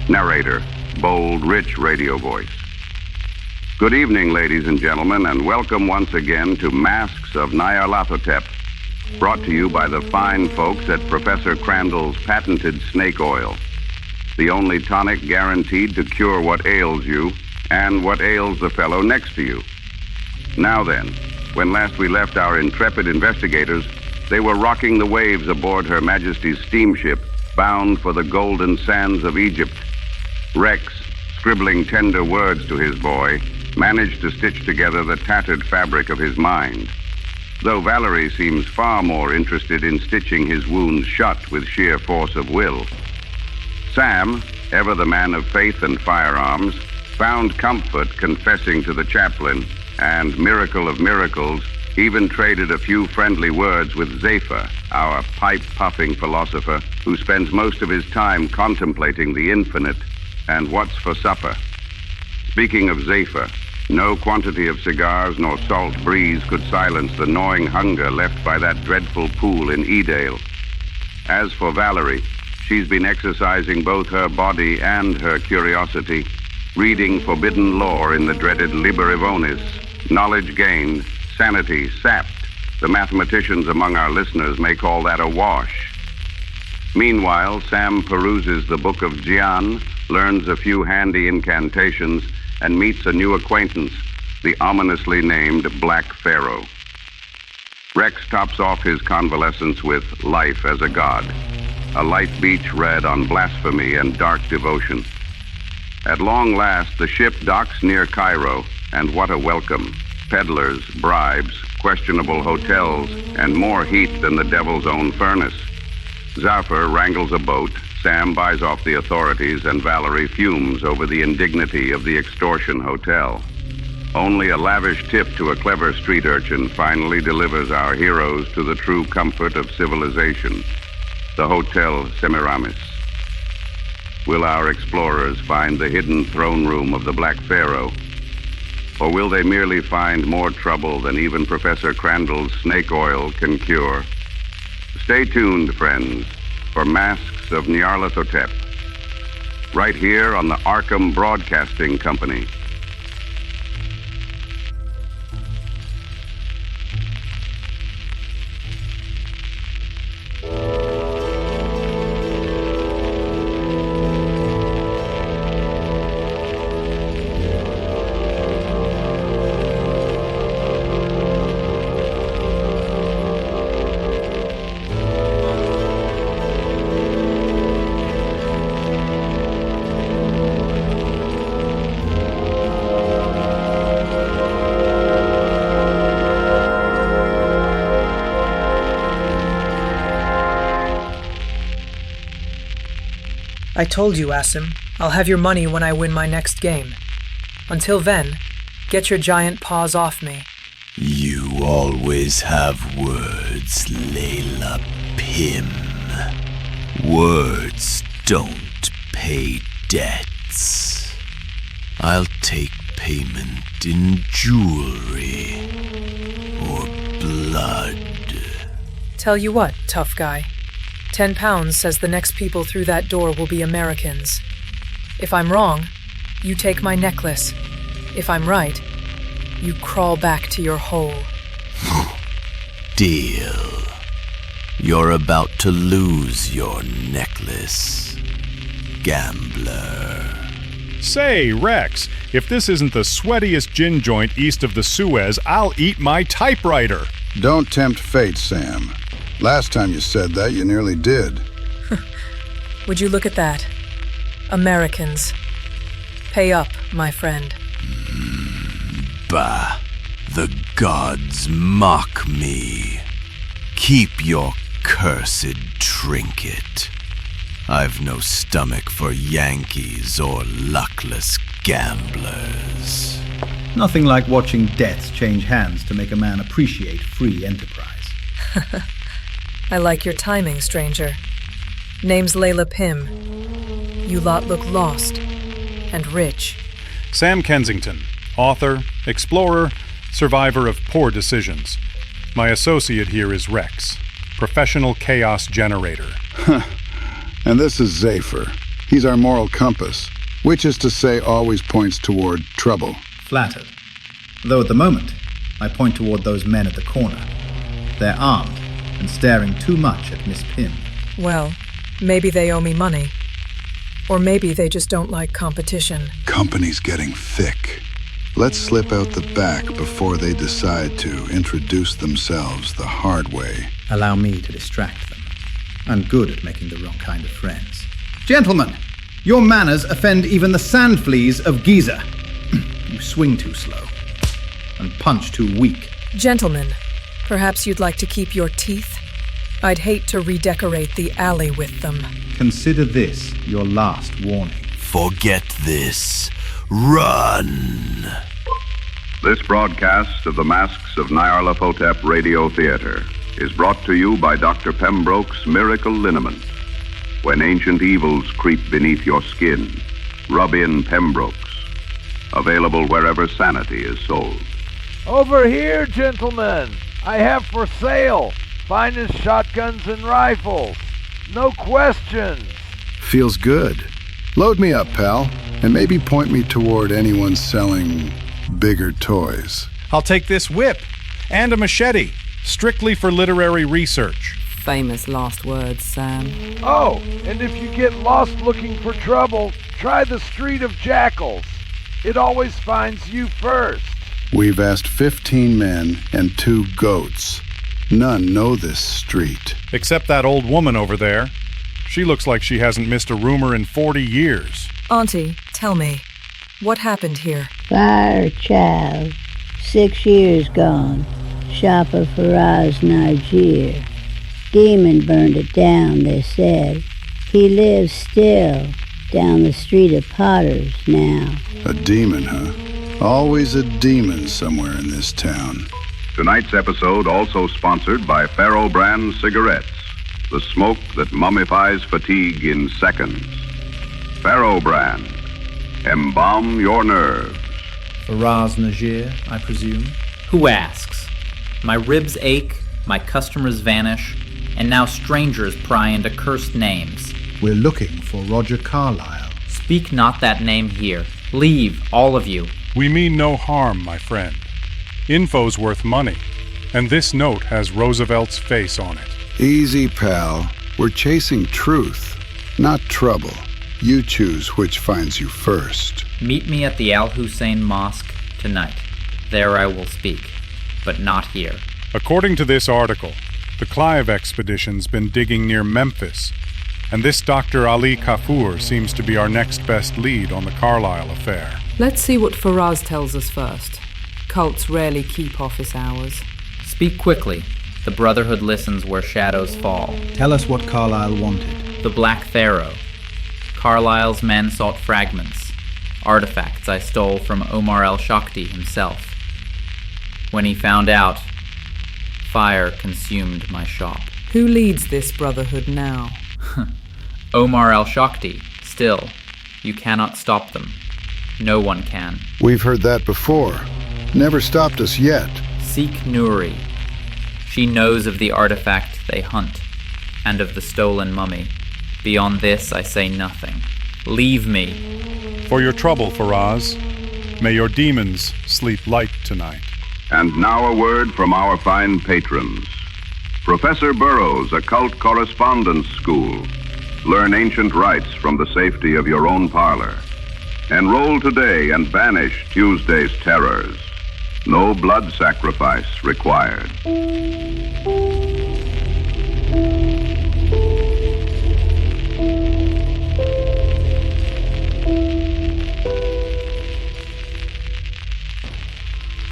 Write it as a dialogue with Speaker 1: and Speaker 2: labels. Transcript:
Speaker 1: Narrator, bold, rich radio voice. Good evening, ladies and gentlemen, and welcome once again to Masks of Nyarlathotep, brought to you by the fine folks at Professor Crandall's patented snake oil, the only tonic guaranteed to cure what ails you and what ails the fellow next to you. Now then, when last we left our intrepid investigators, they were rocking the waves aboard Her Majesty's steamship, bound for the golden sands of Egypt. Rex, scribbling tender words to his boy, managed to stitch together the tattered fabric of his mind, though Valerie seems far more interested in stitching his wounds shut with sheer force of will. Sam, ever the man of faith and firearms, found comfort confessing to the chaplain, and, miracle of miracles, even traded a few friendly words with Zephyr, our pipe-puffing philosopher, who spends most of his time contemplating the infinite and what's for supper. Speaking of Zephyr, no quantity of cigars nor salt breeze could silence the gnawing hunger left by that dreadful pool in Edale. As for Valerie, she's been exercising both her body and her curiosity, reading forbidden lore in the dreaded Liber Ivonis, knowledge gained, sanity sapped. The mathematicians among our listeners may call that a wash. Meanwhile, Sam peruses the Book of Jian, learns a few handy incantations, and meets a new acquaintance, the ominously named Black Pharaoh. Rex tops off his convalescence with Life as a God, a light beach read on blasphemy and dark devotion. At long last, the ship docks near Cairo, and what a welcome. Peddlers, bribes, questionable hotels, and more heat than the devil's own furnace. Zafar wrangles a boat, Sam buys off the authorities, and Valerie fumes over the indignity of the extortion hotel. Only a lavish tip to a clever street urchin finally delivers our heroes to the true comfort of civilization, the Hotel Semiramis. Will our explorers find the hidden throne room of the Black Pharaoh? Or will they merely find more trouble than even Professor Crandall's snake oil can cure? Stay tuned, friends, for Masks of Nyarlathotep, right here on the Arkham Broadcasting Company.
Speaker 2: I told you, Asim, I'll have your money when I win my next game. Until then, get your giant paws off me.
Speaker 3: You always have words, Layla Pim. Words don't pay debts. I'll take payment in jewelry or blood.
Speaker 2: Tell you what, tough guy. 10 pounds says the next people through that door will be Americans. If I'm wrong, you take my necklace. If I'm right, you crawl back to your hole.
Speaker 3: Deal. You're about to lose your necklace, gambler.
Speaker 4: Say, Rex, if this isn't the sweatiest gin joint east of the Suez, I'll eat my typewriter.
Speaker 5: Don't tempt fate, Sam. Last time you said that, you nearly did.
Speaker 2: Would you look at that? Americans. Pay up, my friend.
Speaker 3: Bah, the gods mock me. Keep your cursed trinket. I've no stomach for Yankees or luckless gamblers.
Speaker 6: Nothing like watching debts change hands to make a man appreciate free enterprise.
Speaker 2: I like your timing, stranger. Name's Layla Pim. You lot look lost and rich.
Speaker 4: Sam Kensington, author, explorer, survivor of poor decisions. My associate here is Rex, professional chaos generator.
Speaker 5: And this is Zephyr. He's our moral compass, which is to say always points toward trouble.
Speaker 6: Flattered. Though at the moment, I point toward those men at the corner. They're armed and staring too much at Miss Pym.
Speaker 2: Well, maybe they owe me money. Or maybe they just don't like competition.
Speaker 5: Company's getting thick. Let's slip out the back before they decide to introduce themselves the hard way.
Speaker 6: Allow me to distract them. I'm good at making the wrong kind of friends. Gentlemen, your manners offend even the sand fleas of Giza. You swing too slow and punch too weak.
Speaker 2: Gentlemen, perhaps you'd like to keep your teeth? I'd hate to redecorate the alley with them.
Speaker 6: Consider this your last warning.
Speaker 3: Forget this. Run!
Speaker 1: This broadcast of the Masks of Nyarlathotep Radio Theater is brought to you by Dr. Pembroke's Miracle Liniment. When ancient evils creep beneath your skin, rub in Pembroke's. Available wherever sanity is sold.
Speaker 7: Over here, gentlemen. I have for sale finest shotguns and rifles. No questions.
Speaker 5: Feels good. Load me up, pal, and maybe point me toward anyone selling bigger toys.
Speaker 4: I'll take this whip and a machete, strictly for literary research.
Speaker 8: Famous last words, Sam.
Speaker 7: Oh, and if you get lost looking for trouble, try the Street of Jackals. It always finds you first.
Speaker 5: We've asked 15 men and 2 goats. None know this street.
Speaker 4: Except that old woman over there. She looks like she hasn't missed a rumor in 40 years.
Speaker 2: Auntie, tell me, what happened here?
Speaker 9: Fire, child. 6 years gone. Shop of Faraz Najir. Demon burned it down, they said. He lives still down the street of Potters now.
Speaker 5: A demon, huh? Always a demon somewhere in this town.
Speaker 1: Tonight's episode also sponsored by Faro Brand Cigarettes, the smoke that mummifies fatigue in seconds. Faro Brand, embalm your nerves.
Speaker 10: Faraz Najir, I presume? Who asks? My ribs ache, my customers vanish, and now strangers pry into cursed names.
Speaker 6: We're looking for Roger Carlyle.
Speaker 10: Speak not that name here. Leave, all of you.
Speaker 4: We mean no harm, my friend. Info's worth money, and this note has Roosevelt's face on it.
Speaker 5: Easy, pal. We're chasing truth, not trouble. You choose which finds you first.
Speaker 10: Meet me at the Al Hussein Mosque tonight. There I will speak, but not here.
Speaker 4: According to this article, the Clive expedition's been digging near Memphis, and this Dr. Ali Kafur seems to be our next best lead on the Carlyle affair.
Speaker 8: Let's see what Faraz tells us first. Cults rarely keep office hours.
Speaker 10: Speak quickly. The Brotherhood listens where shadows fall.
Speaker 6: Tell us what Carlyle wanted.
Speaker 10: The Black Pharaoh. Carlyle's men sought fragments, artifacts I stole from Omar el-Shakti himself. When he found out, fire consumed my shop.
Speaker 8: Who leads this Brotherhood now?
Speaker 10: Omar el-Shakti. Still, you cannot stop them. No one can.
Speaker 5: We've heard that before. Never stopped us yet.
Speaker 10: Seek Nuri. She knows of the artifact they hunt, and of the stolen mummy. Beyond this, I say nothing. Leave me.
Speaker 4: For your trouble, Faraz. May your demons sleep light tonight.
Speaker 1: And now a word from our fine patrons. Professor Burroughs Occult Correspondence School. Learn ancient rites from the safety of your own parlor. Enroll today and banish Tuesday's terrors. No blood sacrifice required.